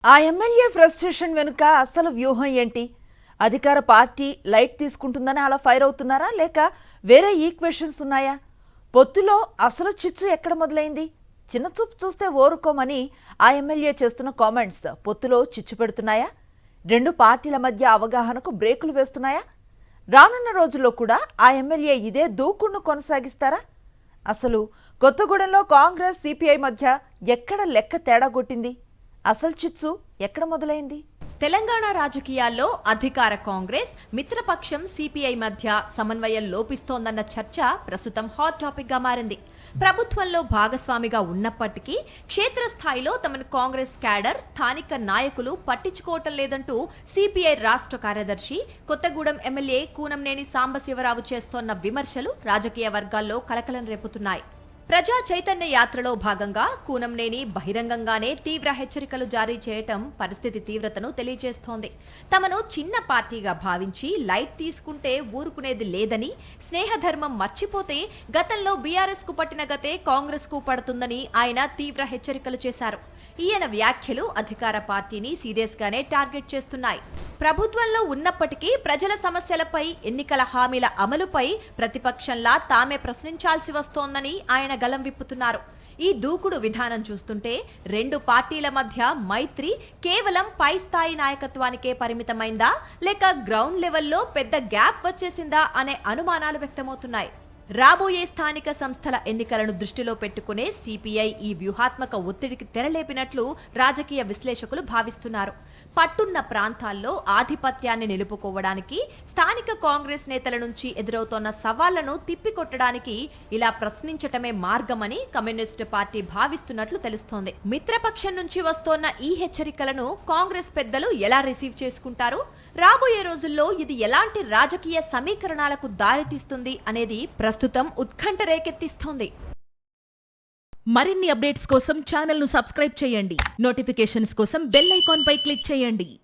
ఆ MLA frustration వెనుక అసలు వ్యూహం ఏంటి? అధికార పార్టీ లైట్ తీసుకుంటుందని అలా ఫైర్ అవుతున్నారా, లేక వేరే ఈక్వేషన్స్ ఉన్నాయా? పొత్తులో అసలు చిచ్చు ఎక్కడ మొదలైంది? చిన్న చూపు చూస్తే ఊరుకోమని ఆ ఎమ్మెల్యే చేస్తున్న కామెంట్స్ పొత్తులో చిచ్చు పెడుతున్నాయా? రెండు పార్టీల మధ్య అవగాహనకు బ్రేకులు వేస్తున్నాయా? రానున్న రోజుల్లో కూడా ఆ ఎమ్మెల్యే ఇదే దూకుడును కొనసాగిస్తారా? అసలు కొత్తగూడెంలో కాంగ్రెస్ సిపిఐ మధ్య ఎక్కడ లెక్క తేడా కొట్టింది? అసలు చిచ్చు ఎక్కడ మొదలైంది? తెలంగాణ రాజకీయాల్లో అధికార కాంగ్రెస్ మిత్రపక్షం సిపిఐ మధ్య సమన్వయం లోపిస్తోందన్న చర్చ ప్రస్తుతం హాట్ టాపిక్ గా మారింది. ప్రభుత్వంలో భాగస్వామిగా ఉన్నప్పటికీ క్షేత్రస్థాయిలో తమను కాంగ్రెస్ క్యాడర్, స్థానిక నాయకులు పట్టించుకోవటం లేదంటూ సిపిఐ రాష్ట్ర కార్యదర్శి కొత్తగూడెం ఎమ్మెల్యే కూనంనేని సాంబశివరావు చేస్తోన్న విమర్శలు రాజకీయ వర్గాల్లో కలకలం రేపుతున్నాయి. ప్రజా చైతన్య యాత్రలో భాగంగా కూనంనేని బహిరంగంగానే తీవ్ర హెచ్చరికలు జారీ చేయటం పరిస్థితి తీవ్రతను తెలియజేస్తోంది. తమను చిన్న పార్టీగా భావించి లైట్ తీసుకుంటే ఊరుకునేది లేదని, స్నేహధర్మం మర్చిపోతే గతంలో బీఆర్ఎస్ కు పట్టిన గతే కాంగ్రెస్ కు పడుతుందని ఆయన తీవ్ర హెచ్చరికలు చేశారు. ఈయన వ్యాఖ్యలు అధికార పార్టీని సీరియస్ గానే టార్గెట్ చేస్తున్నాయి. ప్రభుత్వంలో ఉన్నప్పటికీ ప్రజల సమస్యలపై, ఎన్నికల హామీల అమలుపై ప్రతిపక్షంలా తామే ప్రశ్నించాల్సి వస్తోందని ఆయన గలం విప్పుతున్నారు. ఈ దూకుడు విధానం చూస్తుంటే రెండు పార్టీల మధ్య మైత్రి కేవలం పై స్థాయి నాయకత్వానికే పరిమితమైందా, లేక గ్రౌండ్ లెవెల్లో పెద్ద గ్యాప్ వచ్చేసిందా అనే అనుమానాలు వ్యక్తమవుతున్నాయి. రాబోయే స్థానిక సంస్థల ఎన్నికలను దృష్టిలో పెట్టుకునే సిపిఐ ఈ వ్యూహాత్మక ఒత్తిడికి తెరలేపినట్లు రాజకీయ విశ్లేషకులు భావిస్తున్నారు. పట్టున్న ప్రాంతాల్లో ఆధిపత్యాన్ని నిలుపుకోవడానికి, స్థానిక కాంగ్రెస్ నేతల నుంచి ఎదురవుతోన్న సవాళ్లను తిప్పికొట్టడానికి ఇలా ప్రశ్నించటమే మార్గమని కమ్యూనిస్టు పార్టీ భావిస్తున్నట్లు తెలుస్తోంది. మిత్రపక్షం నుంచి వస్తోన్న ఈ హెచ్చరికలను కాంగ్రెస్ పెద్దలు ఎలా రిసీవ్ చేసుకుంటారు? రాబోయే రోజుల్లో ఇది ఎలాంటి రాజకీయ సమీకరణాలకు దారితీస్తుంది అనేది ప్రస్తుతం ఉత్కంఠ రేకెత్తిస్తోంది. మరిన్ని అప్డేట్స్ కోసం ఛానల్ ను సబ్స్క్రైబ్ చేయండి. నోటిఫికేషన్స్ కోసం బెల్ ఐకాన్ పై క్లిక్ చేయండి.